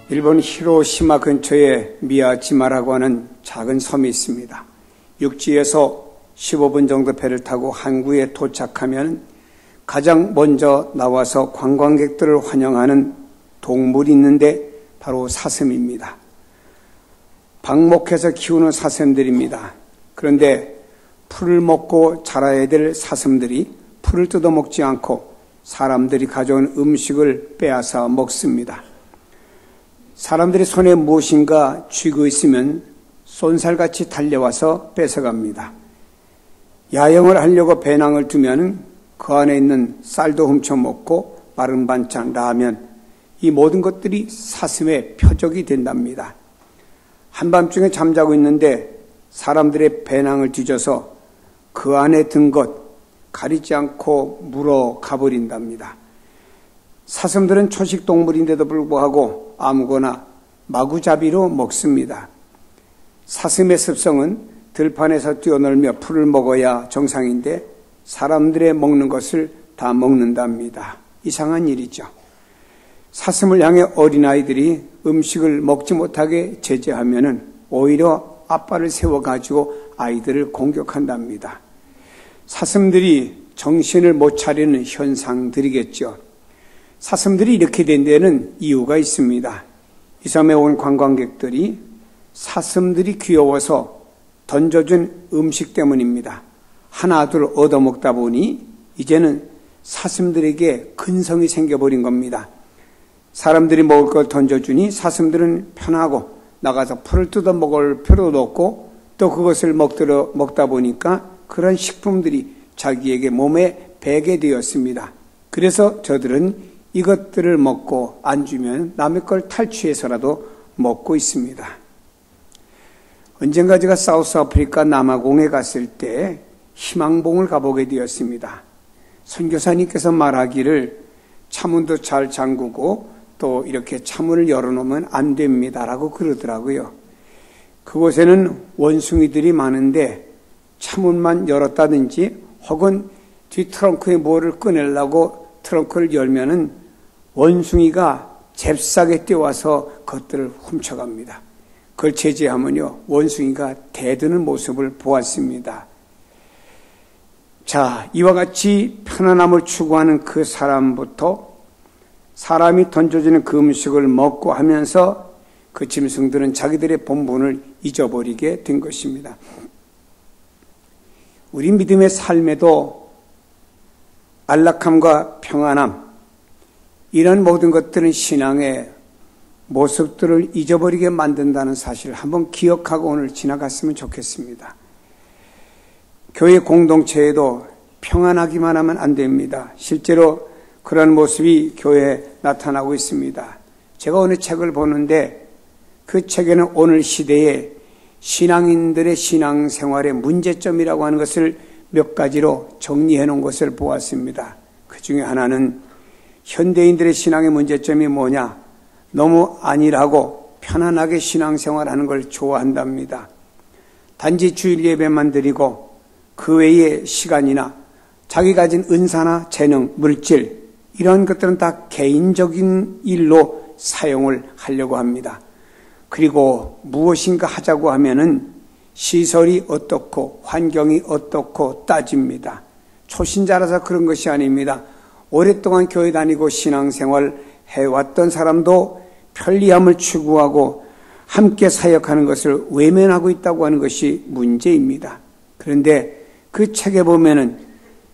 일본 히로시마 근처에 미야지마라고 하는 작은 섬이 있습니다. 육지에서 15분 정도 배를 타고 항구에 도착하면 가장 먼저 나와서 관광객들을 환영하는 동물이 있는데 바로 사슴입니다. 방목해서 키우는 사슴들입니다. 그런데 풀을 먹고 자라야 될 사슴들이 풀을 뜯어먹지 않고 사람들이 가져온 음식을 빼앗아 먹습니다. 사람들이 손에 무엇인가 쥐고 있으면 쏜살같이 달려와서 뺏어갑니다. 야영을 하려고 배낭을 두면 그 안에 있는 쌀도 훔쳐먹고 마른 반찬, 라면, 이 모든 것들이 사슴의 표적이 된답니다. 한밤중에 잠자고 있는데 사람들의 배낭을 뒤져서 그 안에 든 것 가리지 않고 물어 가버린답니다. 사슴들은 초식동물인데도 불구하고 아무거나 마구잡이로 먹습니다. 사슴의 습성은 들판에서 뛰어놀며 풀을 먹어야 정상인데 사람들의 먹는 것을 다 먹는답니다. 이상한 일이죠. 사슴을 향해 어린아이들이 음식을 먹지 못하게 제재하면은 오히려 앞발을 세워가지고 아이들을 공격한답니다. 사슴들이 정신을 못 차리는 현상들이겠죠. 사슴들이 이렇게 된 데는 이유가 있습니다. 이 섬에 온 관광객들이 사슴들이 귀여워서 던져준 음식 때문입니다. 하나둘 얻어먹다 보니 이제는 사슴들에게 근성이 생겨버린 겁니다. 사람들이 먹을 걸 던져주니 사슴들은 편하고 나가서 풀을 뜯어 먹을 필요도 없고 또 그것을 먹다 보니까 그런 식품들이 자기에게 몸에 배게 되었습니다. 그래서 저들은 이것들을 먹고 안 주면 남의 걸 탈취해서라도 먹고 있습니다. 언젠가 제가 사우스 아프리카 남아공에 갔을 때 희망봉을 가보게 되었습니다. 선교사님께서 말하기를 차문도 잘 잠그고 또 이렇게 차문을 열어놓으면 안 됩니다라고 그러더라고요. 그곳에는 원숭이들이 많은데 차문만 열었다든지 혹은 뒤 트렁크에 뭐를 꺼내려고 트렁크를 열면은 원숭이가 잽싸게 뛰어와서 것들을 훔쳐갑니다. 그걸 제지하면요 원숭이가 대드는 모습을 보았습니다. 자, 이와 같이 편안함을 추구하는 그 사람부터 사람이 던져주는 그 음식을 먹고 하면서 그 짐승들은 자기들의 본분을 잊어버리게 된 것입니다. 우리 믿음의 삶에도 안락함과 평안함, 이런 모든 것들은 신앙의 모습들을 잊어버리게 만든다는 사실을 한번 기억하고 오늘 지나갔으면 좋겠습니다. 교회 공동체에도 평안하기만 하면 안 됩니다. 실제로 그런 모습이 교회에 나타나고 있습니다. 제가 어느 책을 보는데 그 책에는 오늘 시대에 신앙인들의 신앙생활의 문제점이라고 하는 것을 몇 가지로 정리해 놓은 것을 보았습니다. 그 중에 하나는 현대인들의 신앙의 문제점이 뭐냐? 너무 안일하고 편안하게 신앙생활하는 걸 좋아한답니다. 단지 주일 예배만 드리고 그 외의 시간이나 자기 가진 은사나 재능, 물질 이런 것들은 다 개인적인 일로 사용을 하려고 합니다. 그리고 무엇인가 하자고 하면은 시설이 어떻고 환경이 어떻고 따집니다. 초신자라서 그런 것이 아닙니다. 오랫동안 교회 다니고 신앙생활 해왔던 사람도 편리함을 추구하고 함께 사역하는 것을 외면하고 있다고 하는 것이 문제입니다. 그런데 그 책에 보면은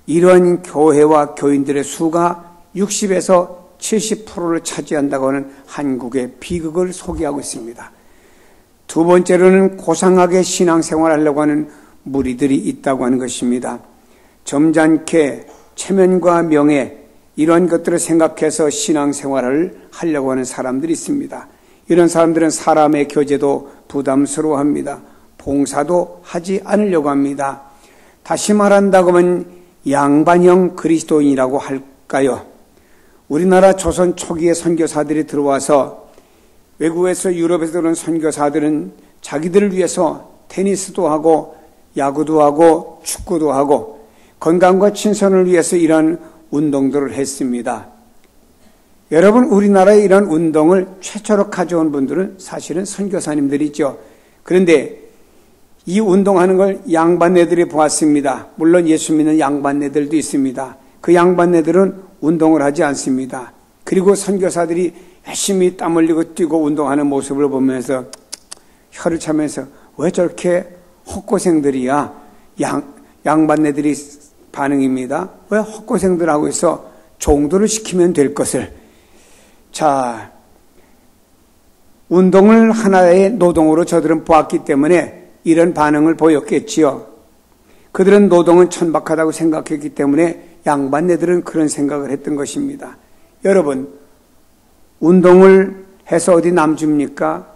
이런 교회와 교인들의 수가 60에서 70%를 차지한다고 하는 한국의 비극을 소개하고 있습니다. 두 번째로는 고상하게 신앙생활을 하려고 하는 무리들이 있다고 하는 것입니다. 점잖게 체면과 명예 이런 것들을 생각해서 신앙생활을 하려고 하는 사람들이 있습니다. 이런 사람들은 사람의 교제도 부담스러워합니다. 봉사도 하지 않으려고 합니다. 다시 말한다고 하면 양반형 그리스도인이라고 할까요? 우리나라 조선 초기의 선교사들이 들어와서 외국에서 유럽에서 들어온 선교사들은 자기들을 위해서 테니스도 하고 야구도 하고 축구도 하고 건강과 친선을 위해서 이런 운동들을 했습니다. 여러분, 우리나라에 이런 운동을 최초로 가져온 분들은 사실은 선교사님들이죠. 그런데 이 운동하는 걸 양반네들이 보았습니다. 물론 예수 믿는 양반네들도 있습니다. 그 양반네들은 운동을 하지 않습니다. 그리고 선교사들이 열심히 땀 흘리고 뛰고 운동하는 모습을 보면서 혀를 차면서 왜 저렇게 헛고생들이야? 양반네들이 반응입니다. 왜 헛고생들하고 있어? 종도를 시키면 될 것을. 자, 운동을 하나의 노동으로 저들은 보았기 때문에 이런 반응을 보였겠지요. 그들은 노동은 천박하다고 생각했기 때문에 양반네들은 그런 생각을 했던 것입니다. 여러분, 운동을 해서 어디 남줍니까?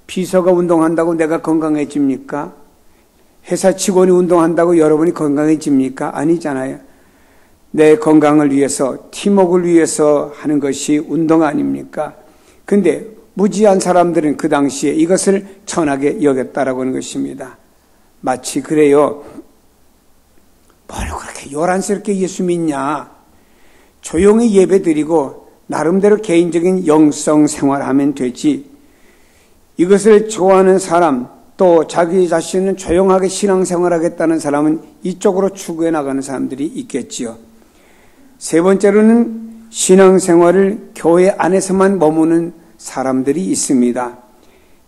비서가 운동한다고 내가 건강해집니까? 회사 직원이 운동한다고 여러분이 건강해집니까? 아니잖아요. 내 건강을 위해서, 팀워크를 위해서 하는 것이 운동 아닙니까? 근데 무지한 사람들은 그 당시에 이것을 천하게 여겼다라고 하는 것입니다. 마치 그래요. 뭘 그렇게 요란스럽게 예수 믿냐? 조용히 예배 드리고 나름대로 개인적인 영성 생활하면 되지. 이것을 좋아하는 사람, 또 자기 자신은 조용하게 신앙생활하겠다는 사람은 이쪽으로 추구해 나가는 사람들이 있겠지요. 세 번째로는 신앙생활을 교회 안에서만 머무는 사람들이 있습니다.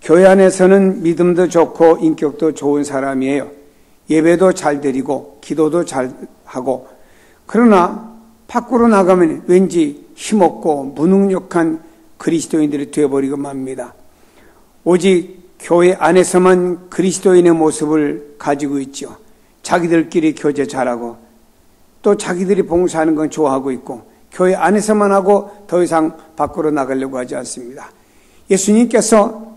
교회 안에서는 믿음도 좋고 인격도 좋은 사람이에요. 예배도 잘 드리고 기도도 잘 하고, 그러나 밖으로 나가면 왠지 힘없고 무능력한 그리스도인들이 되어버리고 맙니다. 오직 교회 안에서만 그리스도인의 모습을 가지고 있죠. 자기들끼리 교제 잘하고 또 자기들이 봉사하는 건 좋아하고 있고 교회 안에서만 하고 더 이상 밖으로 나가려고 하지 않습니다. 예수님께서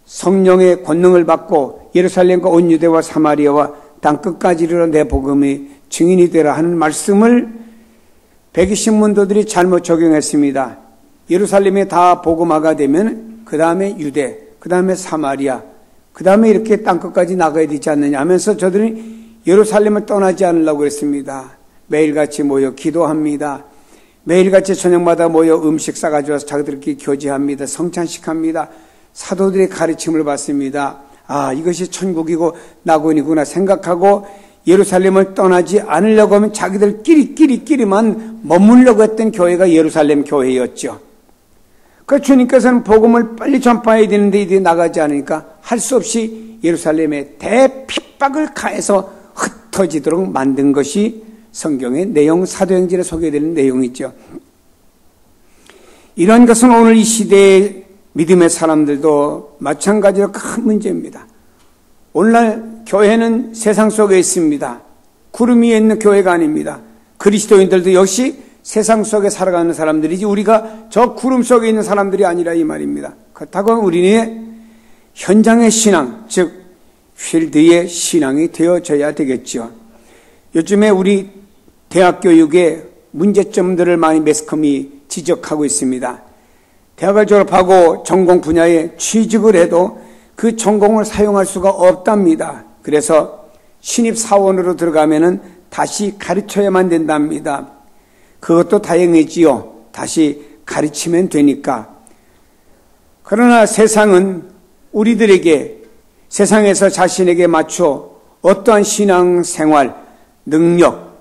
성령의 권능을 받고 예루살렘과 온 유대와 사마리아와 땅끝까지 이르러 내 복음의 증인이 되라 하는 말씀을 백이신문도들이 잘못 적용했습니다. 예루살렘에 다 복음화가 되면 그 다음에 유대, 그 다음에 사마리아, 그 다음에 이렇게 땅끝까지 나가야 되지 않느냐 하면서 저들은 예루살렘을 떠나지 않으려고 했습니다. 매일같이 모여 기도합니다. 매일같이 저녁마다 모여 음식 싸가지고 자기들끼리 교제합니다. 성찬식합니다. 사도들의 가르침을 받습니다. 아, 이것이 천국이고 낙원이구나 생각하고 예루살렘을 떠나지 않으려고 하면 자기들끼리만 머물려고 했던 교회가 예루살렘 교회였죠. 그 주님께서는 복음을 빨리 전파해야 되는데 이들이 나가지 않으니까 할 수 없이 예루살렘에 대핍박을 가해서 흩어지도록 만든 것이 성경의 내용, 사도행전에 소개되는 내용이죠. 이런 것은 오늘 이 시대의 믿음의 사람들도 마찬가지로 큰 문제입니다. 오늘날 교회는 세상 속에 있습니다. 구름 위에 있는 교회가 아닙니다. 그리스도인들도 역시 세상 속에 살아가는 사람들이지 우리가 저 구름 속에 있는 사람들이 아니라 이 말입니다. 그렇다고 우리의 현장의 신앙, 즉 필드의 신앙이 되어져야 되겠죠. 요즘에 우리 대학 교육의 문제점들을 많이 매스컴이 지적하고 있습니다. 대학을 졸업하고 전공 분야에 취직을 해도 그 전공을 사용할 수가 없답니다. 그래서 신입사원으로 들어가면은 다시 가르쳐야만 된답니다. 그것도 다행이지요. 다시 가르치면 되니까. 그러나 세상은 우리들에게 세상에서 자신에게 맞춰 어떠한 신앙생활, 능력,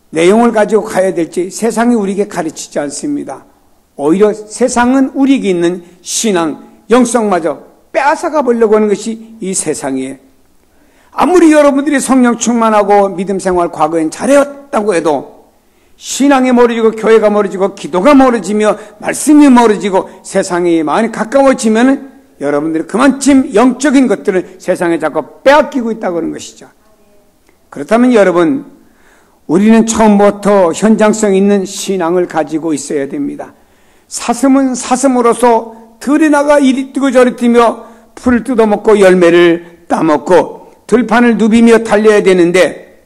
내용을 가지고 가야 될지 세상이 우리에게 가르치지 않습니다. 오히려 세상은 우리에게 있는 신앙, 영성마저 빼앗아가 보려고 하는 것이 이 세상이에요. 아무리 여러분들이 성령 충만하고 믿음 생활 과거엔 잘해왔다고 해도 신앙이 멀어지고 교회가 멀어지고 기도가 멀어지며 말씀이 멀어지고 세상이 많이 가까워지면 여러분들이 그만큼 영적인 것들을 세상에 자꾸 빼앗기고 있다고 하는 것이죠. 그렇다면 여러분, 우리는 처음부터 현장성 있는 신앙을 가지고 있어야 됩니다. 사슴은 사슴으로서 들에 나가 이리 뛰고 저리 뛰며 풀을 뜯어먹고 열매를 따먹고 들판을 누비며 달려야 되는데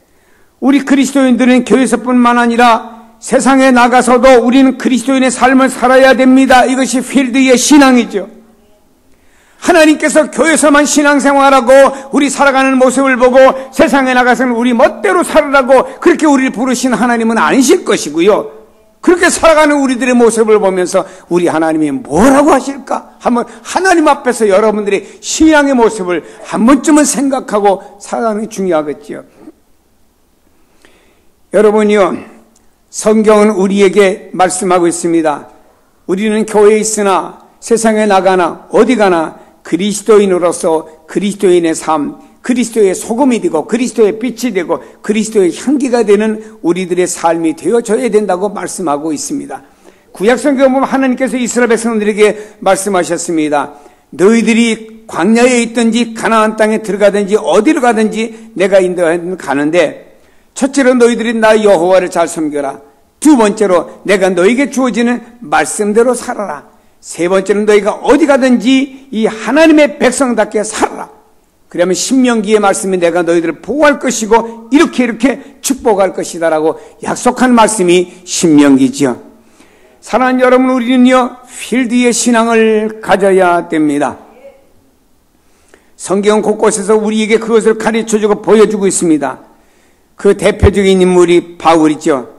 우리 그리스도인들은 교회에서뿐만 아니라 세상에 나가서도 우리는 그리스도인의 삶을 살아야 됩니다. 이것이 필드의 신앙이죠. 하나님께서 교회에서만 신앙생활하고 우리 살아가는 모습을 보고 세상에 나가서는 우리 멋대로 살으라고 그렇게 우리를 부르신 하나님은 아니실 것이고요. 그렇게 살아가는 우리들의 모습을 보면서 우리 하나님이 뭐라고 하실까? 한번 하나님 앞에서 여러분들의 신앙의 모습을 한 번쯤은 생각하고 살아가는 게 중요하겠지요. 여러분이요, 성경은 우리에게 말씀하고 있습니다. 우리는 교회에 있으나 세상에 나가나 어디 가나 그리스도인으로서 그리스도인의 삶, 그리스도의 소금이 되고 그리스도의 빛이 되고 그리스도의 향기가 되는 우리들의 삶이 되어져야 된다고 말씀하고 있습니다. 구약성경에 보면 하나님께서 이스라엘 백성들에게 말씀하셨습니다. 너희들이 광야에 있든지 가나안 땅에 들어가든지 어디로 가든지 내가 인도하여 가는데, 첫째로 너희들이 나 여호와를 잘 섬겨라. 두 번째로 내가 너에게 주어지는 말씀대로 살아라. 세 번째는 너희가 어디 가든지 이 하나님의 백성답게 살아라. 그러면 신명기의 말씀이 내가 너희들을 보호할 것이고 이렇게 축복할 것이다라고 약속한 말씀이 신명기지요. 사랑하는 여러분, 우리는요 필드의 신앙을 가져야 됩니다. 성경 곳곳에서 우리에게 그것을 가르쳐주고 보여주고 있습니다. 그 대표적인 인물이 바울이죠.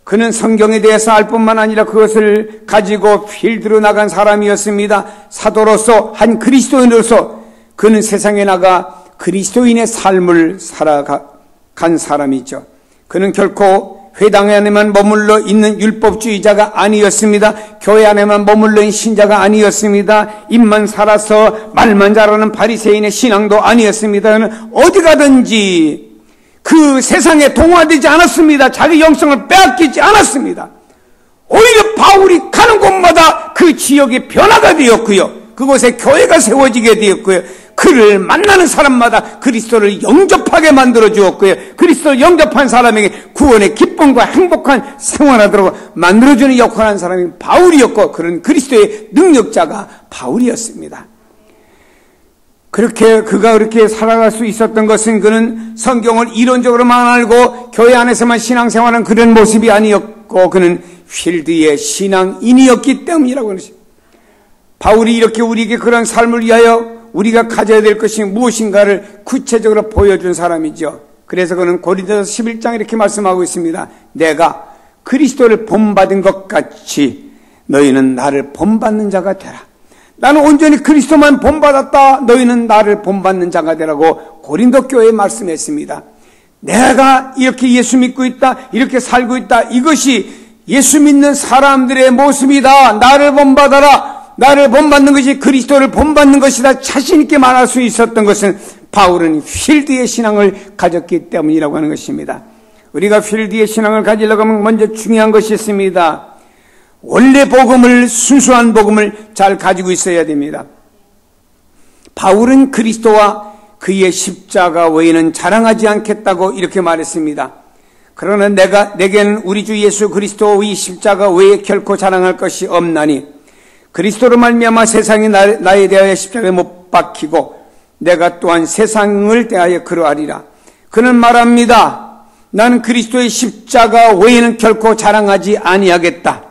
그는 성경에 대해서 알 뿐만 아니라 그것을 가지고 필드로 나간 사람이었습니다. 사도로서, 한 그리스도인으로서 그는 세상에 나가 그리스도인의 삶을 살아간 사람이죠. 그는 결코 회당 안에만 머물러 있는 율법주의자가 아니었습니다. 교회 안에만 머물러 있는 신자가 아니었습니다. 입만 살아서 말만 잘하는 바리새인의 신앙도 아니었습니다. 그는 어디 가든지 그 세상에 동화되지 않았습니다. 자기 영성을 빼앗기지 않았습니다. 오히려 바울이 가는 곳마다 그 지역이 변화가 되었고요. 그곳에 교회가 세워지게 되었고요. 그를 만나는 사람마다 그리스도를 영접하게 만들어 주었고요. 그리스도를 영접한 사람에게 구원의 기쁨과 행복한 생활하도록 만들어주는 역할을 한 사람이 바울이었고, 그런 그리스도의 능력자가 바울이었습니다. 그가 그렇게 살아갈 수 있었던 것은 그는 성경을 이론적으로만 알고 교회 안에서만 신앙생활하는 그런 모습이 아니었고, 그는 필드의 신앙인이었기 때문이라고 하는 것입니다. 바울이 이렇게 우리에게 그런 삶을 위하여 우리가 가져야 될 것이 무엇인가를 구체적으로 보여준 사람이죠. 그래서 그는 고린도서 11장 이렇게 말씀하고 있습니다. 내가 그리스도를 본받은 것 같이 너희는 나를 본받는 자가 되라. 나는 온전히 그리스도만 본받았다. 너희는 나를 본받는 자가 되라고 고린도 교회에 말씀했습니다. 내가 이렇게 예수 믿고 있다, 이렇게 살고 있다, 이것이 예수 믿는 사람들의 모습이다. 나를 본받아라. 나를 본받는 것이 그리스도를 본받는 것이다. 자신 있게 말할 수 있었던 것은 바울은 필드의 신앙을 가졌기 때문이라고 하는 것입니다. 우리가 필드의 신앙을 가지려고 하면 먼저 중요한 것이 있습니다. 원래 복음을, 순수한 복음을 잘 가지고 있어야 됩니다. 바울은 그리스도와 그의 십자가 외에는 자랑하지 않겠다고 이렇게 말했습니다. 그러나 내게는 우리 주 예수 그리스도의 십자가 외에 결코 자랑할 것이 없나니 그리스도로 말미암아 세상이 나에 대하여 십자가에 못 박히고 내가 또한 세상을 대하여 그러하리라. 그는 말합니다. 나는 그리스도의 십자가 외에는 결코 자랑하지 아니하겠다.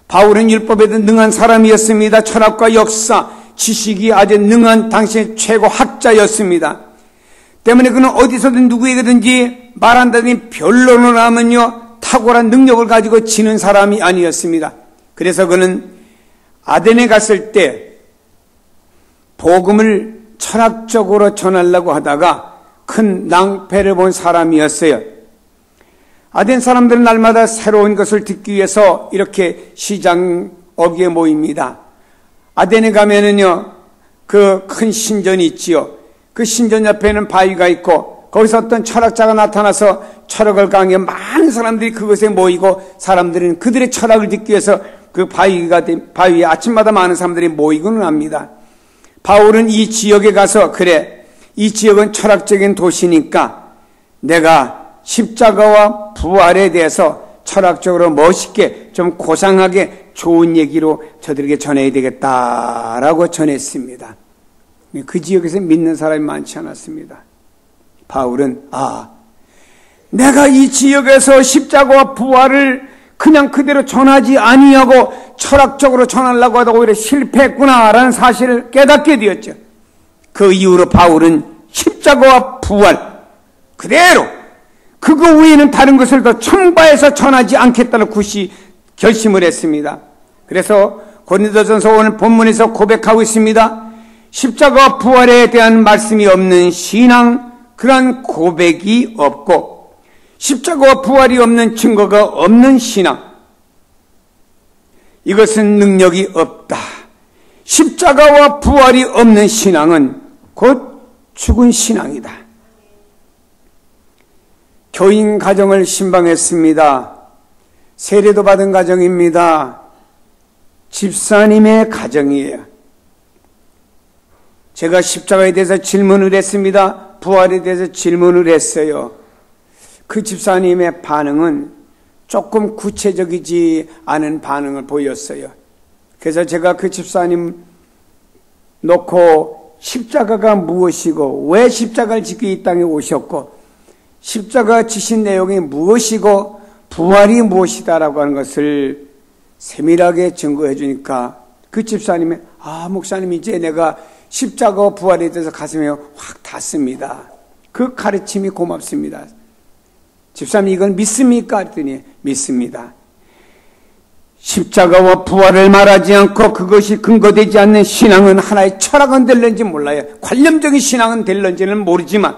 바울은 율법에도 능한 사람이었습니다. 철학과 역사, 지식이 아주 능한 당시의 최고 학자였습니다. 때문에 그는 어디서든 누구에게든지 말한다더니 변론을 하면요 탁월한 능력을 가지고 지는 사람이 아니었습니다. 그래서 그는 아덴에 갔을 때 복음을 철학적으로 전하려고 하다가 큰 낭패를 본 사람이었어요. 아덴 사람들은 날마다 새로운 것을 듣기 위해서 이렇게 시장 어귀에 모입니다. 아덴에 가면은요 그 큰 신전이 있지요. 그 신전 옆에는 바위가 있고 거기서 어떤 철학자가 나타나서 철학을 강해 많은 사람들이 그것에 모이고 사람들은 그들의 철학을 듣기 위해서 그 바위에 아침마다 많은 사람들이 모이고는 합니다. 바울은 이 지역에 가서 그래, 이 지역은 철학적인 도시니까 내가 십자가와 부활에 대해서 철학적으로 멋있게 좀 고상하게 좋은 얘기로 저들에게 전해야 되겠다라고 전했습니다. 그 지역에서 믿는 사람이 많지 않았습니다. 바울은 내가 이 지역에서 십자가와 부활을 그냥 그대로 전하지 아니하고 철학적으로 전하려고 하다가 오히려 실패했구나라는 사실을 깨닫게 되었죠. 그 이후로 바울은 십자가와 부활 그대로 그거 외에는 다른 것을 더 첨가해서 전하지 않겠다는 결심을 했습니다. 그래서 고린도전서 오늘 본문에서 고백하고 있습니다. 십자가와 부활에 대한 말씀이 없는 신앙, 그런 고백이 없고 십자가와 부활이 없는 증거가 없는 신앙, 이것은 능력이 없다. 십자가와 부활이 없는 신앙은 곧 죽은 신앙이다. 교인 가정을 신방했습니다. 세례도 받은 가정입니다. 집사님의 가정이에요. 제가 십자가에 대해서 질문을 했습니다. 부활에 대해서 질문을 했어요. 그 집사님의 반응은 조금 구체적이지 않은 반응을 보였어요. 그래서 제가 그 집사님 놓고 십자가가 무엇이고 왜 십자가를 지고 이 땅에 오셨고 십자가 지신 내용이 무엇이고 부활이 무엇이다라고 하는 것을 세밀하게 증거해 주니까 그 집사님이 목사님 이제 내가 십자가와 부활에 대해서 가슴에 확 닿습니다. 그 가르침이 고맙습니다. 집사님 이건 믿습니까? 했더니 믿습니다. 십자가와 부활을 말하지 않고 그것이 근거되지 않는 신앙은 하나의 철학은 될는지 몰라요. 관념적인 신앙은 될는지는 모르지만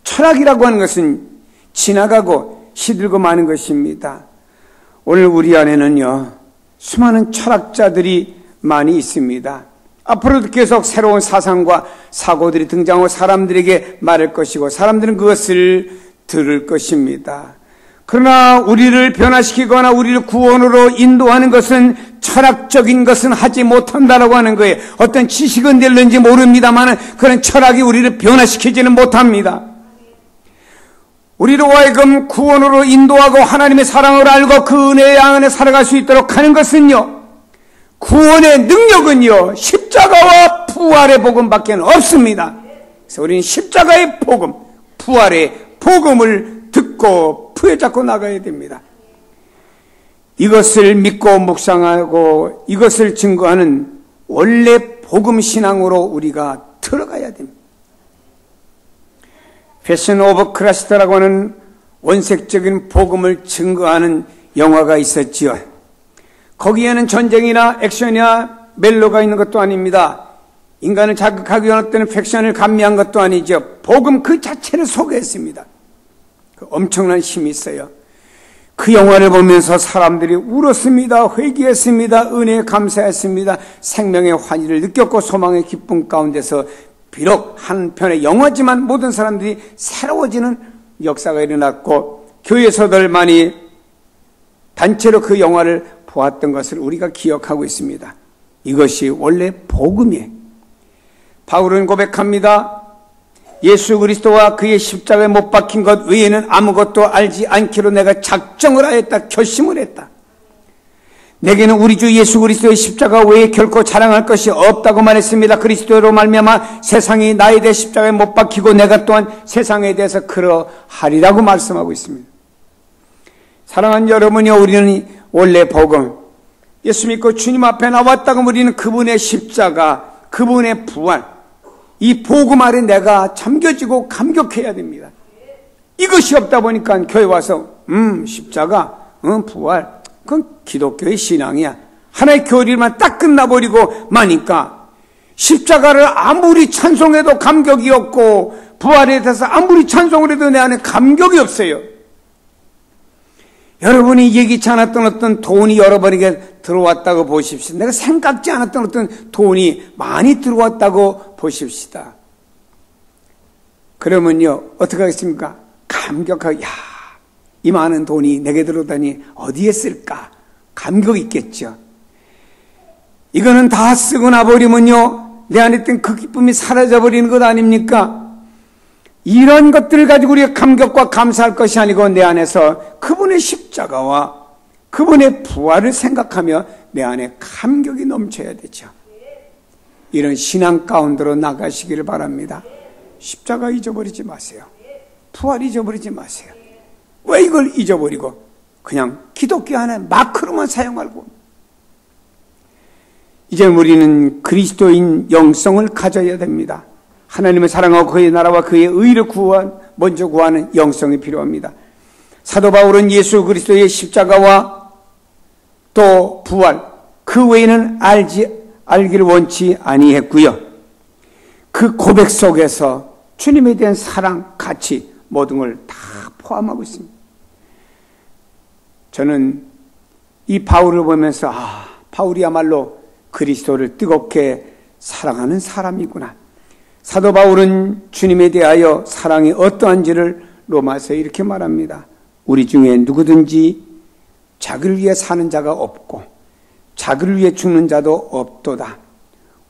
철학이라고 하는 것은 지나가고 시들고 마는 것입니다. 오늘 우리 안에는요 수많은 철학자들이 많이 있습니다. 앞으로도 계속 새로운 사상과 사고들이 등장하고 사람들에게 말할 것이고 사람들은 그것을 들을 것입니다. 그러나 우리를 변화시키거나 우리를 구원으로 인도하는 것은 철학적인 것은 하지 못한다라고 하는 거예요. 어떤 지식은 될는지 모릅니다만 그런 철학이 우리를 변화시키지는 못합니다. 우리로 하여금 구원으로 인도하고 하나님의 사랑을 알고 그 은혜의 안에 살아갈 수 있도록 하는 것은요, 구원의 능력은요 십자가와 부활의 복음밖에 없습니다. 그래서 우리는 십자가의 복음, 부활의 복음을 듣고 부여잡고 나가야 됩니다. 이것을 믿고 묵상하고 이것을 증거하는 원래 복음 신앙으로 우리가 들어가야 됩니다. 패션 오브 크라이스트라고 하는 원색적인 복음을 증거하는 영화가 있었지요. 거기에는 전쟁이나 액션이나 멜로가 있는 것도 아닙니다. 인간을 자극하기 위한 어떤 팩션을 감미한 것도 아니죠. 복음 그 자체를 소개했습니다. 그 엄청난 힘이 있어요. 그 영화를 보면서 사람들이 울었습니다. 회개했습니다. 은혜에 감사했습니다. 생명의 환희를 느꼈고 소망의 기쁨 가운데서 비록 한편의 영화지만 모든 사람들이 새로워지는 역사가 일어났고 교회에서들 많이 단체로 그 영화를 보았던 것을 우리가 기억하고 있습니다. 이것이 원래 복음이에요. 바울은 고백합니다. 예수 그리스도와 그의 십자가에 못 박힌 것 외에는 아무것도 알지 않기로 내가 작정을 하였다. 결심을 했다. 내게는 우리 주 예수 그리스도의 십자가 외에 결코 자랑할 것이 없다고 말했습니다. 그리스도로 말미암아 세상이 나에 대해 십자가에 못 박히고 내가 또한 세상에 대해서 그러하리라고 말씀하고 있습니다. 사랑하는 여러분이요, 우리는 원래 복음, 예수 믿고 주님 앞에 나왔다고 우리는 그분의 십자가, 그분의 부활, 이 복음 아래 내가 잠겨지고 감격해야 됩니다. 이것이 없다 보니까 교회 와서 십자가, 부활, 그건 기독교의 신앙이야. 하나의 교리만 딱 끝나버리고 마니까 십자가를 아무리 찬송해도 감격이 없고 부활에 대해서 아무리 찬송을 해도 내 안에 감격이 없어요. 여러분이 예기치 않았던 어떤 돈이 여러분에게 들어왔다고 보십시오. 내가 생각지 않았던 어떤 돈이 많이 들어왔다고 보십시다. 그러면요 어떻게 하겠습니까? 감격하고 이 많은 돈이 내게 들어오다니 어디에 쓸까? 감격이 있겠죠. 이거는 다 쓰고 나버리면요 내 안에 있던 그 기쁨이 사라져버리는 것 아닙니까? 이런 것들을 가지고 우리가 감격과 감사할 것이 아니고 내 안에서 그분의 십자가와 그분의 부활을 생각하며 내 안에 감격이 넘쳐야 되죠. 이런 신앙 가운데로 나가시기를 바랍니다. 십자가 잊어버리지 마세요. 부활 잊어버리지 마세요. 왜 이걸 잊어버리고 그냥 기독교 안에 마크로만 사용하고. 이제 우리는 그리스도인 영성을 가져야 됩니다. 하나님을 사랑하고 그의 나라와 그의 의를 먼저 구하는 영성이 필요합니다. 사도 바울은 예수 그리스도의 십자가와 또 부활, 그 외에는 알기를 원치 아니했고요. 그 고백 속에서 주님에 대한 사랑, 가치 모든 걸 다 포함하고 있습니다. 저는 이 바울을 보면서 바울이야말로 그리스도를 뜨겁게 사랑하는 사람이구나. 사도 바울은 주님에 대하여 사랑이 어떠한지를 로마서에 이렇게 말합니다. 우리 중에 누구든지 자기를 위해 사는 자가 없고 자기를 위해 죽는 자도 없도다.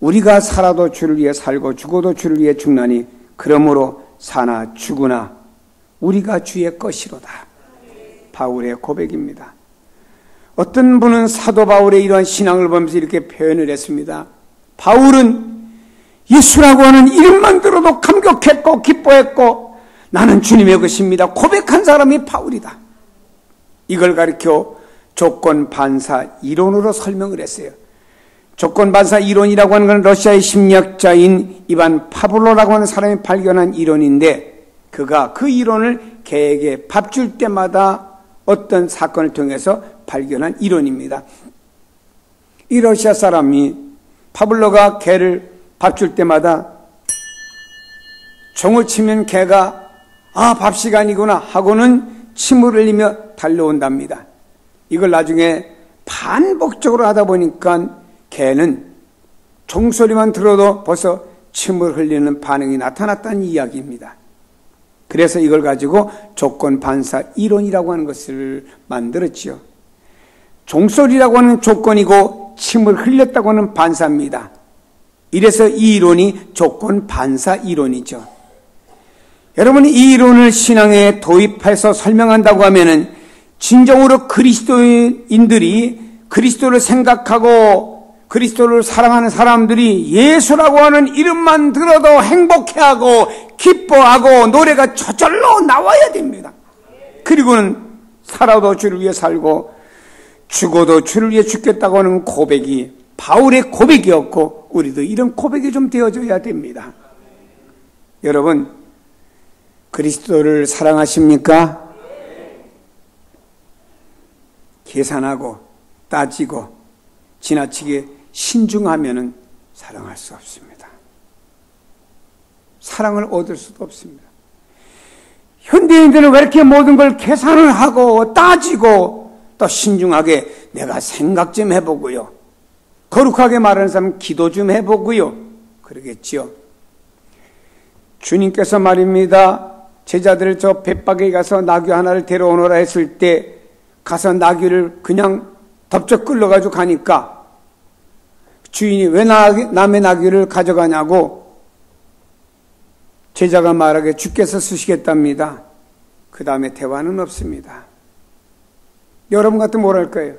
우리가 살아도 주를 위해 살고 죽어도 주를 위해 죽나니 그러므로 사나 죽으나 우리가 주의 것이로다. 바울의 고백입니다. 어떤 분은 사도 바울의 이러한 신앙을 보면서 이렇게 표현을 했습니다. 바울은 예수라고 하는 이름만 들어도 감격했고 기뻐했고 나는 주님의 것입니다. 고백한 사람이 바울이다. 이걸 가리켜 조건반사 이론으로 설명을 했어요. 조건반사 이론이라고 하는 것은 러시아의 심리학자인 이반 파블로라고 하는 사람이 발견한 이론인데 그가 그 이론을 개에게 밥 줄 때마다 어떤 사건을 통해서 발견한 이론입니다. 이 러시아 사람이 파블로가 개를 밥 줄 때마다 종을 치면 개가 밥 시간이구나 하고는 침을 흘리며 달려온답니다. 이걸 나중에 반복적으로 하다 보니까 개는 종소리만 들어도 벌써 침을 흘리는 반응이 나타났다는 이야기입니다. 그래서 이걸 가지고 조건반사 이론이라고 하는 것을 만들었지요. 종소리라고 하는 조건이고 침을 흘렸다고 하는 반사입니다. 이래서 이 이론이 조건반사 이론이죠. 여러분이 이 이론을 신앙에 도입해서 설명한다고 하면은 진정으로 그리스도인들이 그리스도를 생각하고 그리스도를 사랑하는 사람들이 예수라고 하는 이름만 들어도 행복해하고 기뻐하고 노래가 저절로 나와야 됩니다. 그리고는 살아도 주를 위해 살고 죽어도 주를 위해 죽겠다고 하는 고백이 바울의 고백이었고 우리도 이런 고백이 좀 되어줘야 됩니다. 여러분 그리스도를 사랑하십니까? 계산하고 따지고 지나치게 신중하면은 사랑할 수 없습니다. 사랑을 얻을 수도 없습니다. 현대인들은 왜 이렇게 모든 걸 계산을 하고 따지고 또 신중하게 내가 생각 좀 해보고요. 거룩하게 말하는 사람은 기도 좀 해보고요. 그러겠지요. 주님께서 말입니다. 제자들을 저 벳박에 가서 나귀 하나를 데려오너라 했을 때 가서 나귀를 그냥 덥적 끌러가지고 가니까 주인이 왜 남의 나귀를 가져가냐고 제자가 말하기에 주께서 쓰시겠답니다. 그 다음에 대화는 없습니다. 여러분 같으면 뭐랄 거예요?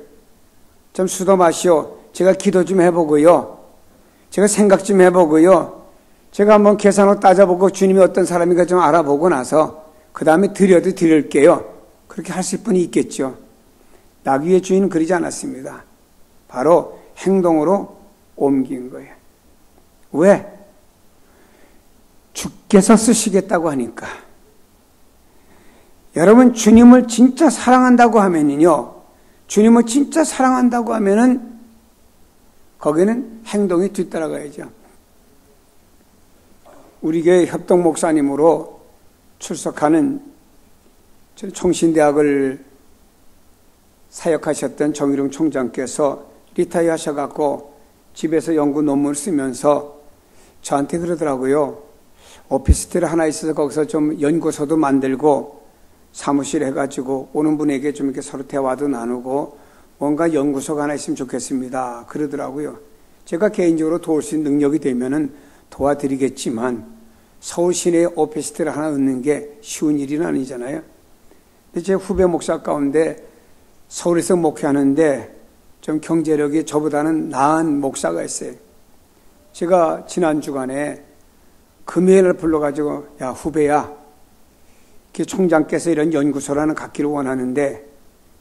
좀 수도 마시오. 제가 기도 좀 해보고요. 제가 생각 좀 해보고요. 제가 한번 계산을 따져보고 주님이 어떤 사람인가 좀 알아보고 나서 그 다음에 드려도 드릴게요. 그렇게 하실 분이 있겠죠. 나귀의 주인은 그러지 않았습니다. 바로 행동으로 옮긴 거예요. 왜? 주께서 쓰시겠다고 하니까. 여러분 주님을 진짜 사랑한다고 하면요. 주님을 진짜 사랑한다고 하면은 거기는 행동이 뒤따라가야죠. 우리 교회 협동 목사님으로 출석하는 총신대학을 사역하셨던 정일웅 총장께서 리타이어 하셔갖고 집에서 연구 논문을 쓰면서 저한테 그러더라고요. 오피스텔 하나 있어서 거기서 좀 연구소도 만들고 사무실 해가지고 오는 분에게 좀 이렇게 서로 대화도 나누고 뭔가 연구소가 하나 있으면 좋겠습니다. 그러더라고요. 제가 개인적으로 도울 수 있는 능력이 되면은 도와드리겠지만 서울 시내에 오피스텔 하나 얻는 게 쉬운 일은 아니잖아요. 근데 제 후배 목사 가운데 서울에서 목회하는데 좀 경제력이 저보다는 나은 목사가 있어요. 제가 지난 주간에 금요일을 불러가지고 야 후배야 총장께서 이런 연구소라는 갖기를 원하는데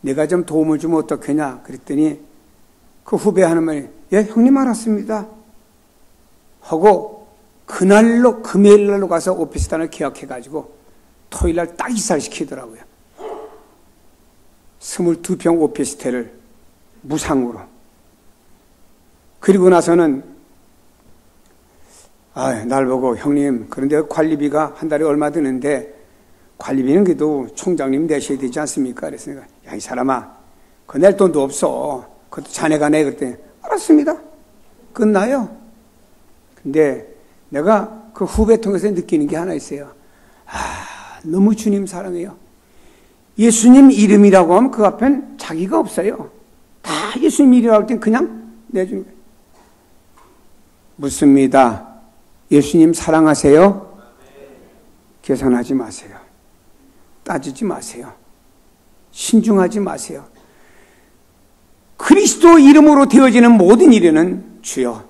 내가 좀 도움을 주면 어떻겠냐 그랬더니 그 후배 하는 말이 예 형님 알았습니다 하고 그날로 금요일날로 가서 오피스단을 계약해가지고 토요일날 딱 이사를 시키더라고요. 22평 오피스텔을 무상으로. 그리고 나서는 날 보고 형님 그런데 관리비가 한 달에 얼마 드는데 관리비는 그래도 총장님 내셔야 되지 않습니까? 그랬으니까 야, 이 사람아 그 낼 돈도 없어. 그것도 자네가 내. 그랬더니 알았습니다. 끝나요. 근데 내가 그 후배 통해서 느끼는 게 하나 있어요. 너무 주님 사랑해요. 예수님 이름이라고 하면 그 앞엔 자기가 없어요. 다 예수님 이름이라고 할 땐 그냥 내주는 거예요. 묻습니다. 예수님 사랑하세요? 계산하지 마세요. 따지지 마세요. 신중하지 마세요. 그리스도 이름으로 되어지는 모든 일에는 주여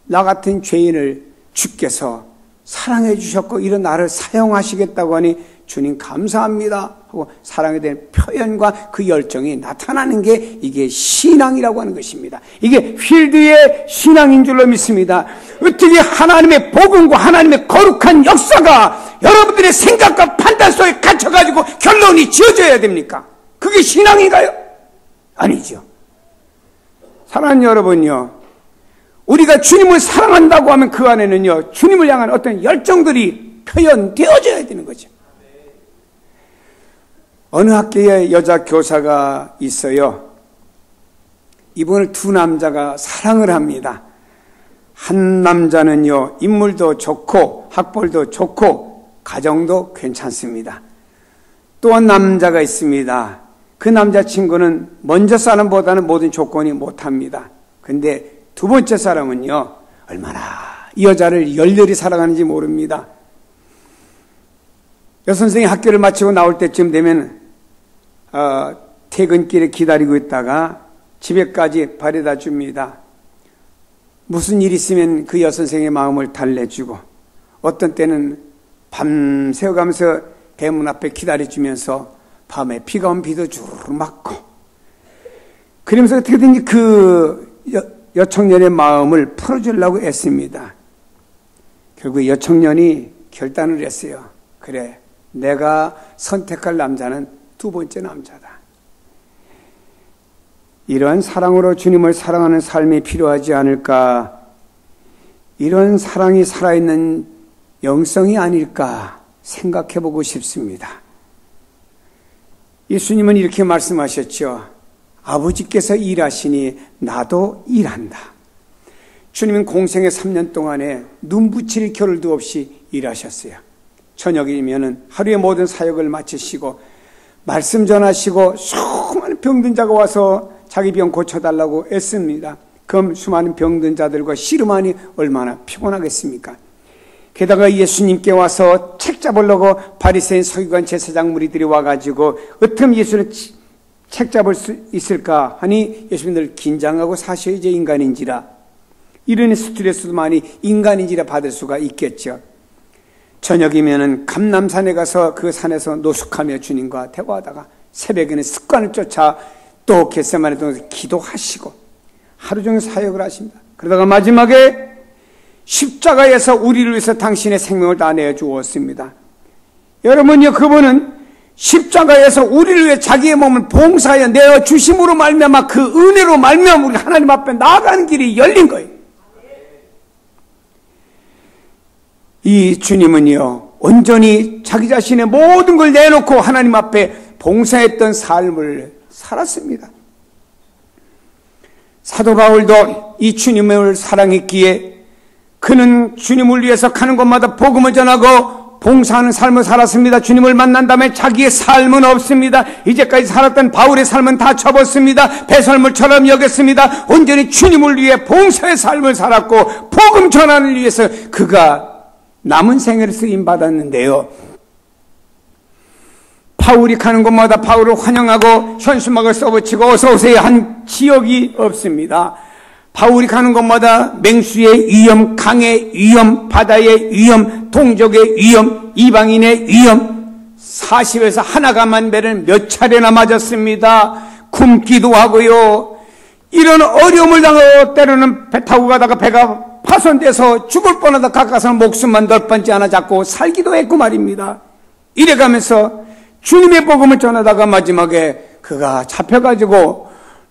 나 같은 죄인을 주께서 사랑해 주셨고 이런 나를 사용하시겠다고 하니 주님 감사합니다 하고 사랑에 대한 표현과 그 열정이 나타나는 게 이게 신앙이라고 하는 것입니다. 이게 필드의 신앙인 줄로 믿습니다. 어떻게 하나님의 복음과 하나님의 거룩한 역사가 여러분들의 생각과 판단 속에 갇혀가지고 결론이 지어져야 됩니까? 그게 신앙인가요? 아니죠. 사랑하는 여러분요, 우리가 주님을 사랑한다고 하면 그 안에는요 주님을 향한 어떤 열정들이 표현되어져야 되는 거죠. 어느 학교에 여자 교사가 있어요. 이분을 두 남자가 사랑을 합니다. 한 남자는요 인물도 좋고 학벌도 좋고 가정도 괜찮습니다. 또 한 남자가 있습니다. 그 남자친구는 먼저 사람보다는 모든 조건이 못합니다. 근데 두 번째 사람은요 얼마나 이 여자를 열렬히 사랑하는지 모릅니다. 여선생이 학교를 마치고 나올 때쯤 되면 퇴근길에 기다리고 있다가 집에까지 바래다 줍니다. 무슨 일 있으면 그 여선생의 마음을 달래주고 어떤 때는 밤새워가면서 대문 앞에 기다려주면서 밤에 비가 오면 비도 주르르 맞고 그러면서 어떻게든지 그 여청년의 마음을 풀어주려고 애씁니다. 결국 여청년이 결단을 했어요. 그래, 내가 선택할 남자는 두 번째 남자다. 이러한 사랑으로 주님을 사랑하는 삶이 필요하지 않을까? 이런 사랑이 살아있는 영성이 아닐까 생각해보고 싶습니다. 예수님은 이렇게 말씀하셨죠. 아버지께서 일하시니 나도 일한다. 주님은 공생의 3년 동안에 눈 붙일 겨를도 없이 일하셨어요. 저녁이면 하루의 모든 사역을 마치시고 말씀 전하시고 수많은 병든 자가 와서 자기 병 고쳐달라고 애씁니다. 그럼 수많은 병든 자들과 씨름하니 얼마나 피곤하겠습니까? 게다가 예수님께 와서 책 잡으려고 바리새인 서기관 제사장 무리들이 와가지고 어떻게 예수는 책 잡을 수 있을까 하니 예수님 늘 긴장하고 사셔야지 인간인지라 이런 스트레스도 많이 인간인지라 받을 수가 있겠죠. 저녁이면은 감람산에 가서 그 산에서 노숙하며 주님과 대화하다가 새벽에는 습관을 쫓아 또 겟세마네 동에서 기도하시고 하루 종일 사역을 하십니다. 그러다가 마지막에 십자가에서 우리를 위해서 당신의 생명을 다 내주었습니다. 여러분요, 그분은 십자가에서 우리를 위해 자기의 몸을 봉사하여 내어 주심으로 말미암아 그 은혜로 말미암아 우리 하나님 앞에 나아가는 길이 열린 거예요. 이 주님은요 온전히 자기 자신의 모든 걸 내놓고 하나님 앞에 봉사했던 삶을 살았습니다. 사도 바울도 이 주님을 사랑했기에 그는 주님을 위해서 가는 곳마다 복음을 전하고 봉사하는 삶을 살았습니다. 주님을 만난 다음에 자기의 삶은 없습니다. 이제까지 살았던 바울의 삶은 다 접었습니다. 배설물처럼 여겼습니다. 온전히 주님을 위해 봉사의 삶을 살았고 복음 전환을 위해서 그가 남은 생애를 쓰임받았는데요. 바울이 가는 곳마다 바울을 환영하고 현수막을 써붙이고 어서오세요 한 지역이 없습니다. 바울이 가는 곳마다 맹수의 위험, 강의 위험, 바다의 위험, 동족의 위험, 이방인의 위험 40에서 하나가만 배를 몇 차례나 맞았습니다. 굶기도 하고요. 이런 어려움을 당하고 때로는 배 타고 가다가 배가 파손돼서 죽을 뻔하다 가까스는 목숨만 널 번째 하나 잡고 살기도 했고 말입니다. 이래가면서 주님의 복음을 전하다가 마지막에 그가 잡혀가지고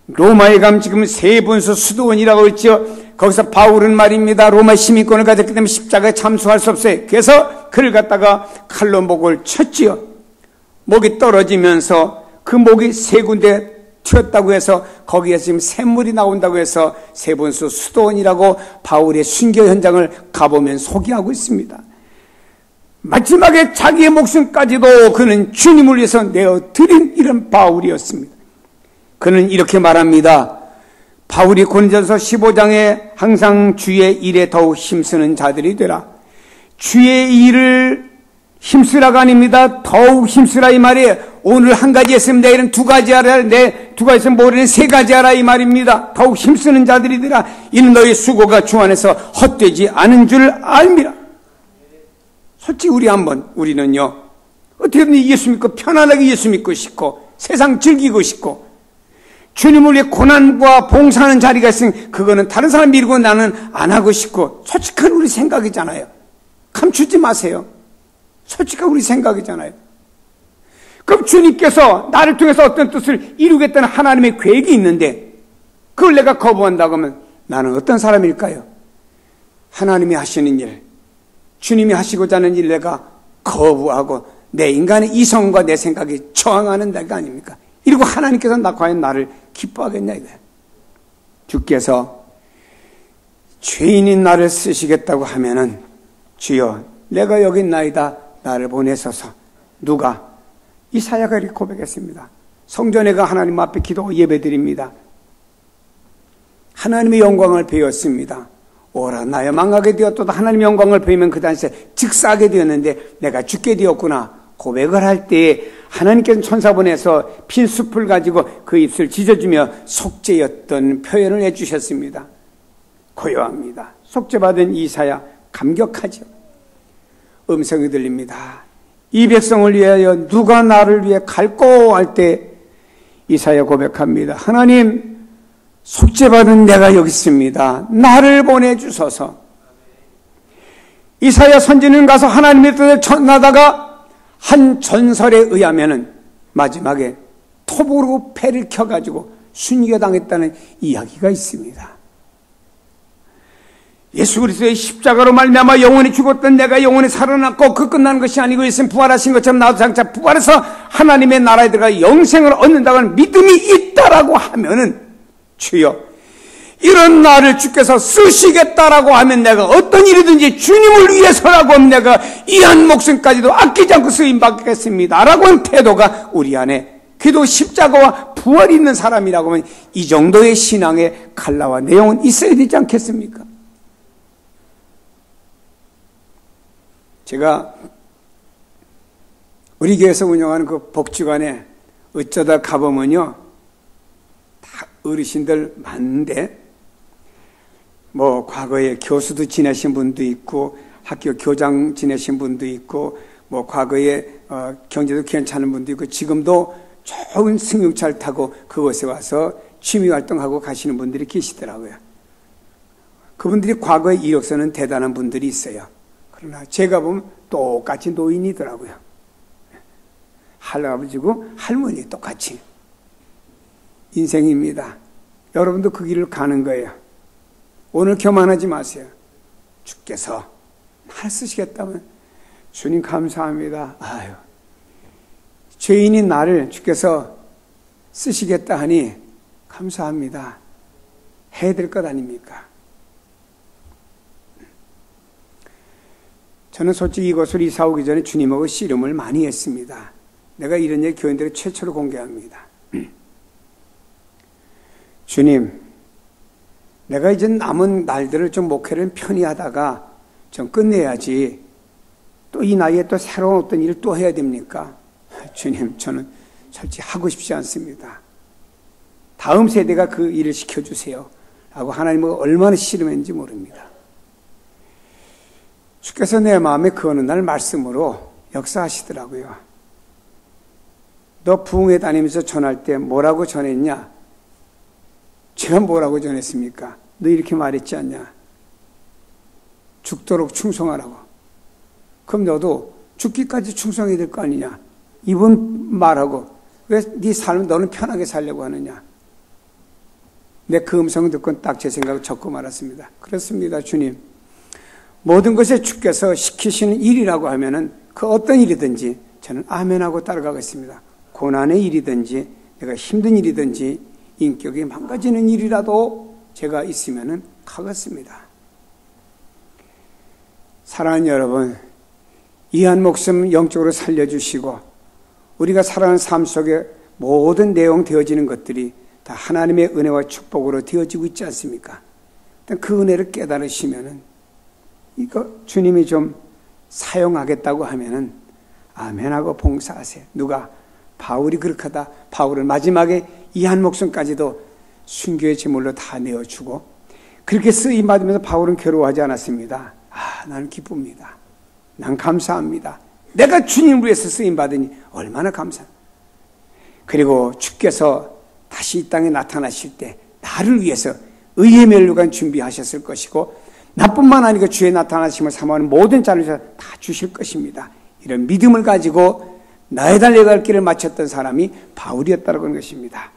로마에 가면 지금 세분수 수도원이라고 했죠. 거기서 바울은 말입니다. 로마 시민권을 가졌기 때문에 십자가에 참수할 수 없어요. 그래서 그를 갖다가 칼로 목을 쳤지요. 목이 떨어지면서 그 목이 세 군데 튀었다고 해서 거기에서 지금 샘물이 나온다고 해서 세분수 수도원이라고 바울의 순교 현장을 가보면 소개하고 있습니다. 마지막에 자기의 목숨까지도 그는 주님을 위해서 내어드린 이런 바울이었습니다. 그는 이렇게 말합니다. 바울이 고린도전서 15장에 항상 주의 일에 더욱 힘쓰는 자들이 되라. 주의 일을 힘쓰라가 아닙니다. 더욱 힘쓰라 이 말이에요. 오늘 한 가지 했으면 내일은 두 가지 하라. 두 가지 했으면 모레는 세 가지 하라 이 말입니다. 더욱 힘쓰는 자들이 되라. 이는 너희 수고가 주 안에서 헛되지 않은 줄 알미라. 솔직히 우리는요, 어떻게든 예수 믿고 편안하게 예수 믿고 싶고 세상 즐기고 싶고 주님을 위해 고난과 봉사하는 자리가 있으면 그거는 다른 사람 미루고 나는 안 하고 싶고 솔직한 우리 생각이잖아요. 감추지 마세요. 솔직한 우리 생각이잖아요. 그럼 주님께서 나를 통해서 어떤 뜻을 이루겠다는 하나님의 계획이 있는데 그걸 내가 거부한다고 하면 나는 어떤 사람일까요? 하나님이 하시는 일, 주님이 하시고자 하는 일 내가 거부하고 내 인간의 이성과 내 생각이 저항하는 데가 아닙니까? 이러고 하나님께서 과연 나를 기뻐하겠냐 이거예요. 주께서 죄인인 나를 쓰시겠다고 하면은 주여 내가 여기 있나이다 나를 보내소서. 누가? 이사야가 이렇게 고백했습니다. 성전에가 하나님 앞에 기도 예배드립니다. 하나님의 영광을 배웠습니다. 오라 나여 망하게 되었도다. 하나님의 영광을 배우면 그 당시에 즉사하게 되었는데 내가 죽게 되었구나 고백을 할 때에 하나님께서 천사 보내서 핀 숲을 가지고 그 입술 찢어주며 속죄였던 표현을 해주셨습니다. 고요합니다. 속죄받은 이사야 감격하죠. 음성이 들립니다. 이 백성을 위하여 누가 나를 위해 갈꼬 할 때 이사야 고백합니다. 하나님 속죄받은 내가 여기 있습니다. 나를 보내주소서. 이사야 선지는 가서 하나님의 뜻을 전하다가 한 전설에 의하면은 마지막에 톱으로 패를 켜가지고 순교당했다는 이야기가 있습니다. 예수 그리스도의 십자가로 말미암아 영원히 죽었던 내가 영원히 살아났고 그 끝나는 것이 아니고 예수님 부활하신 것처럼 나도 장차 부활해서 하나님의 나라에 들어가 영생을 얻는다고 하는 믿음이 있다라고 하면은 주여 이런 나를 주께서 쓰시겠다라고 하면 내가 어떤 일이든지 주님을 위해서라고 하면 내가 이 한 목숨까지도 아끼지 않고 쓰임받겠습니다 라고 하는 태도가 우리 안에 기도 십자가와 부활이 있는 사람이라고 하면 이 정도의 신앙의 칼라와 내용은 있어야 되지 않겠습니까? 제가 우리 교회에서 운영하는 그 복지관에 어쩌다 가보면요 다 어르신들 많은데 뭐 과거에 교수도 지내신 분도 있고 학교 교장 지내신 분도 있고 뭐 과거에 경제도 괜찮은 분도 있고 지금도 좋은 승용차를 타고 그곳에 와서 취미활동하고 가시는 분들이 계시더라고요. 그분들이 과거의 이력서는 대단한 분들이 있어요. 그러나 제가 보면 똑같이 노인이더라고요. 할아버지고 할머니 똑같이. 인생입니다. 여러분도 그 길을 가는 거예요. 오늘 교만하지 마세요. 주께서 날 쓰시겠다면 주님 감사합니다. 아유, 죄인인 나를 주께서 쓰시겠다 하니 감사합니다. 해야 될 것 아닙니까? 저는 솔직히 이곳을 이사 오기 전에 주님하고 씨름을 많이 했습니다. 내가 이런 얘기 교인들에게 최초로 공개합니다. 주님, 내가 이제 남은 날들을 좀 목회를 편히 하다가 좀 끝내야지 또 이 나이에 또 새로운 어떤 일을 또 해야 됩니까? 주님, 저는 솔직히 하고 싶지 않습니다. 다음 세대가 그 일을 시켜주세요. 라고 하나님은 얼마나 씨름했는지 모릅니다. 주께서 내 마음에 그 어느 날 말씀으로 역사하시더라고요. 너 부흥회 다니면서 전할 때 뭐라고 전했냐? 제가 뭐라고 전했습니까? 너 이렇게 말했지 않냐? 죽도록 충성하라고. 그럼 너도 죽기까지 충성해야 될 거 아니냐? 이분 말하고 왜 네 삶을 너는 편하게 살려고 하느냐? 내 그 음성을 듣고 딱 제 생각을 적고 말았습니다. 그렇습니다, 주님. 모든 것에 주께서 시키시는 일이라고 하면은 그 어떤 일이든지 저는 아멘하고 따라가겠습니다. 고난의 일이든지 내가 힘든 일이든지 인격이 망가지는 일이라도 제가 있으면은 가겠습니다. 사랑하는 여러분, 이 한 목숨 영적으로 살려주시고 우리가 살아가는 삶 속에 모든 내용 되어지는 것들이 다 하나님의 은혜와 축복으로 되어지고 있지 않습니까? 그 은혜를 깨달으시면은 이거 주님이 좀 사용하겠다고 하면은 아멘하고 봉사하세요. 누가? 바울이 그렇게 하다 바울은 마지막에 이 한 목숨까지도 순교의 제물로 다 내어주고 그렇게 쓰임 받으면서 바울은 괴로워하지 않았습니다. 나는 기쁩니다. 난 감사합니다. 내가 주님을 위해서 쓰임 받으니 얼마나 감사합니다. 그리고 주께서 다시 이 땅에 나타나실 때 나를 위해서 의의 멸류관 준비하셨을 것이고 나뿐만 아니고 주의 나타나심을 사모하는 모든 자를 다 주실 것입니다. 이런 믿음을 가지고 나의 달려갈 길을 마쳤던 사람이 바울이었다는 것입니다.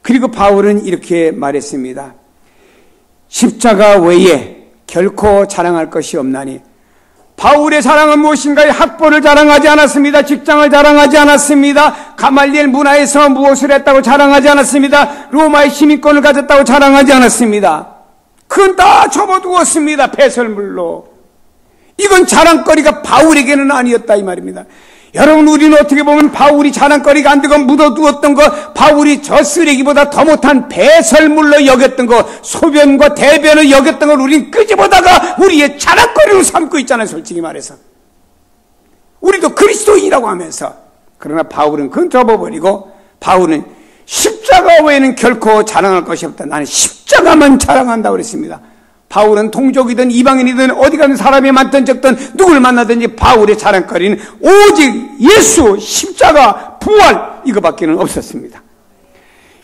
그리고 바울은 이렇게 말했습니다. 십자가 외에 결코 자랑할 것이 없나니 바울의 자랑은 무엇인가요? 학벌을 자랑하지 않았습니다. 직장을 자랑하지 않았습니다. 가말리엘 문화에서 무엇을 했다고 자랑하지 않았습니다. 로마의 시민권을 가졌다고 자랑하지 않았습니다. 그건 다 접어두었습니다. 배설물로. 이건 자랑거리가 바울에게는 아니었다 이 말입니다. 여러분, 우리는 어떻게 보면 바울이 자랑거리가 안 되고 묻어두었던 거, 바울이 저 쓰레기보다 더 못한 배설물로 여겼던 거, 소변과 대변을 여겼던 걸 우리는 끄집어다가 우리의 자랑거리로 삼고 있잖아요, 솔직히 말해서. 우리도 그리스도인이라고 하면서. 그러나 바울은 그건 접어버리고 바울은 십자가 외에는 결코 자랑할 것이 없다. 나는 십자가만 자랑한다고 그랬습니다. 바울은 동족이든 이방인이든 어디 가든 사람이 만든 적든 누굴 만나든지 바울의 자랑거리는 오직 예수, 십자가, 부활 이거밖에는 없었습니다.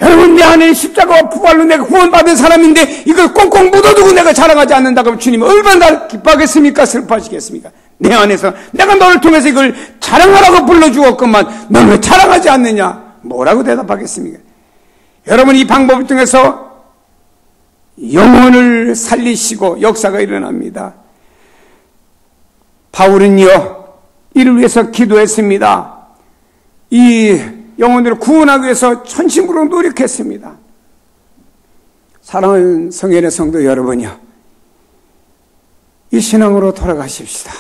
여러분, 내 안에 십자가와 부활로 내가 구원받은 사람인데 이걸 꽁꽁 묻어두고 내가 자랑하지 않는다 그러면 주님 얼마나 기뻐하겠습니까? 슬퍼하시겠습니까? 내 안에서 내가 너를 통해서 이걸 자랑하라고 불러주었건만 너는 왜 자랑하지 않느냐? 뭐라고 대답하겠습니까? 여러분, 이 방법을 통해서 영혼을 살리시고 역사가 일어납니다. 바울은요, 이를 위해서 기도했습니다. 이 영혼들을 구원하기 위해서 천심으로 노력했습니다. 사랑하는 성현의 성도 여러분이요, 이 신앙으로 돌아가십시다.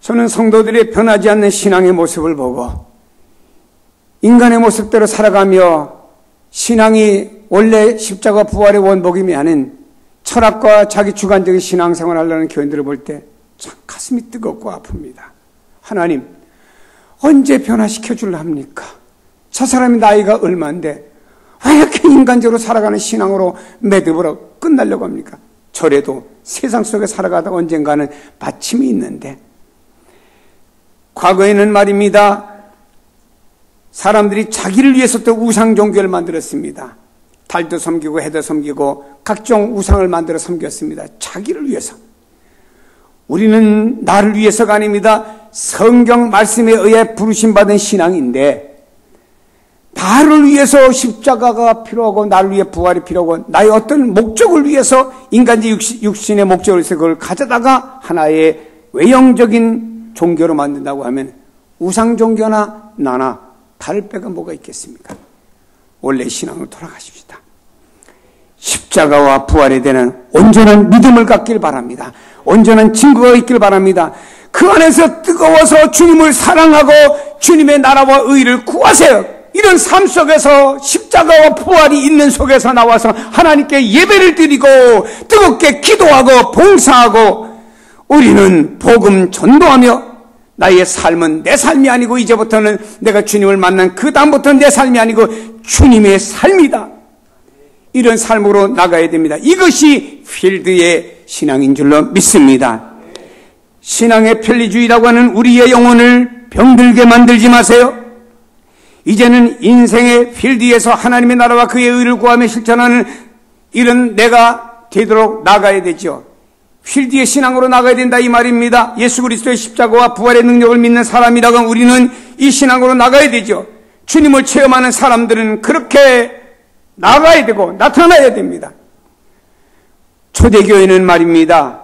저는 성도들이 변하지 않는 신앙의 모습을 보고 인간의 모습대로 살아가며 신앙이 원래 십자가 부활의 원복임이 아닌 철학과 자기 주관적인 신앙생활을 하려는 교인들을 볼 때 참 가슴이 뜨겁고 아픕니다. 하나님, 언제 변화시켜 줄라 합니까? 저 사람이 나이가 얼마인데 왜 이렇게 인간적으로 살아가는 신앙으로 매듭으로 끝나려고 합니까? 저래도 세상 속에 살아가다 언젠가는 마침이 있는데, 과거에는 말입니다, 사람들이 자기를 위해서 또 우상 종교를 만들었습니다. 달도 섬기고 해도 섬기고 각종 우상을 만들어 섬겼습니다. 자기를 위해서. 우리는 나를 위해서가 아닙니다. 성경 말씀에 의해 부르심받은 신앙인데 나를 위해서 십자가가 필요하고 나를 위해 부활이 필요하고 나의 어떤 목적을 위해서 인간적 육신의 목적을 위해서 그걸 가져다가 하나의 외형적인 종교로 만든다고 하면 우상 종교나 나나 다를 바가 뭐가 있겠습니까? 원래 신앙으로 돌아가십시다. 십자가와 부활에 대한 온전한 믿음을 갖길 바랍니다. 온전한 증거가 있길 바랍니다. 그 안에서 뜨거워서 주님을 사랑하고 주님의 나라와 의를 구하세요. 이런 삶 속에서 십자가와 부활이 있는 속에서 나와서 하나님께 예배를 드리고 뜨겁게 기도하고 봉사하고 우리는 복음 전도하며 나의 삶은 내 삶이 아니고 이제부터는 내가 주님을 만난 그 다음부터는 내 삶이 아니고 주님의 삶이다. 이런 삶으로 나가야 됩니다. 이것이 필드의 신앙인 줄로 믿습니다. 신앙의 편리주의라고 하는 우리의 영혼을 병들게 만들지 마세요. 이제는 인생의 필드에서 하나님의 나라와 그의 의를 구하며 실천하는 이런 내가 되도록 나가야 되죠. 필드의 신앙으로 나가야 된다 이 말입니다. 예수 그리스도의 십자가와 부활의 능력을 믿는 사람이라고 우리는 이 신앙으로 나가야 되죠. 주님을 체험하는 사람들은 그렇게 나가야 되고 나타나야 됩니다. 초대교회는 말입니다.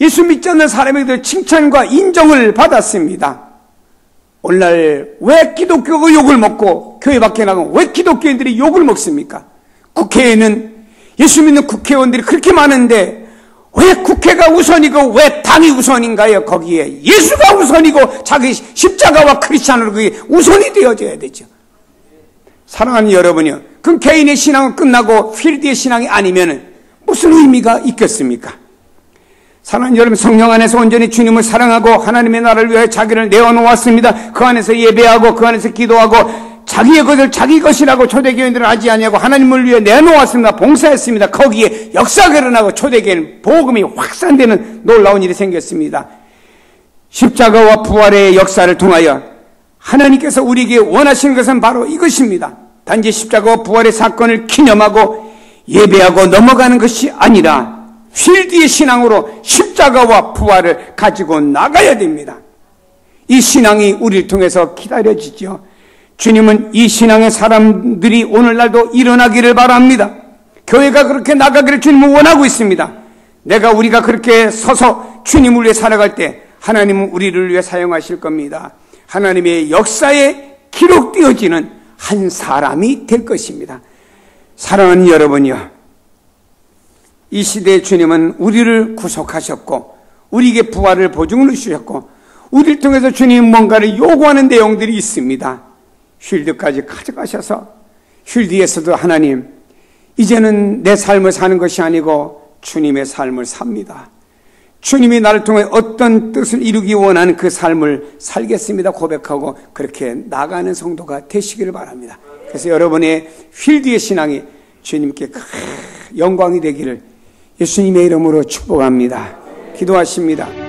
예수 믿지 않는 사람에게도 칭찬과 인정을 받았습니다. 오늘날 왜 기독교가 욕을 먹고 교회 밖에 나가면 왜 기독교인들이 욕을 먹습니까? 국회에는 예수 믿는 국회의원들이 그렇게 많은데 왜 국회가 우선이고 왜 당이 우선인가요? 거기에 예수가 우선이고 자기 십자가와 크리스찬으로 그게 우선이 되어져야 되죠. 사랑하는 여러분이요, 그 개인의 신앙은 끝나고 필드의 신앙이 아니면 무슨 의미가 있겠습니까? 사랑하는 여러분, 성령 안에서 온전히 주님을 사랑하고 하나님의 나라를 위해 자기를 내어놓았습니다. 그 안에서 예배하고 그 안에서 기도하고 자기의 것을 자기 것이라고 초대교인들은 하지 아니하고 하나님을 위해 내놓았습니다. 봉사했습니다. 거기에 역사가 일어나고 초대교회는 복음이 확산되는 놀라운 일이 생겼습니다. 십자가와 부활의 역사를 통하여 하나님께서 우리에게 원하시는 것은 바로 이것입니다. 단지 십자가와 부활의 사건을 기념하고 예배하고 넘어가는 것이 아니라 필드의 신앙으로 십자가와 부활을 가지고 나가야 됩니다. 이 신앙이 우리를 통해서 기다려지죠. 주님은 이 신앙의 사람들이 오늘날도 일어나기를 바랍니다. 교회가 그렇게 나가기를 주님은 원하고 있습니다. 우리가 그렇게 서서 주님을 위해 살아갈 때 하나님은 우리를 위해 사용하실 겁니다. 하나님의 역사에 기록되어지는 한 사람이 될 것입니다. 사랑하는 여러분이요, 이 시대의 주님은 우리를 구속하셨고 우리에게 부활을 보증을 주셨고 우리를 통해서 주님은 뭔가를 요구하는 내용들이 있습니다. 쉴드까지 가져가셔서 쉴드에서도 하나님, 이제는 내 삶을 사는 것이 아니고 주님의 삶을 삽니다. 주님이 나를 통해 어떤 뜻을 이루기 원하는 그 삶을 살겠습니다 고백하고 그렇게 나가는 성도가 되시기를 바랍니다. 그래서 여러분의 필드의 신앙이 주님께 영광이 되기를 예수님의 이름으로 축복합니다. 기도하십니다.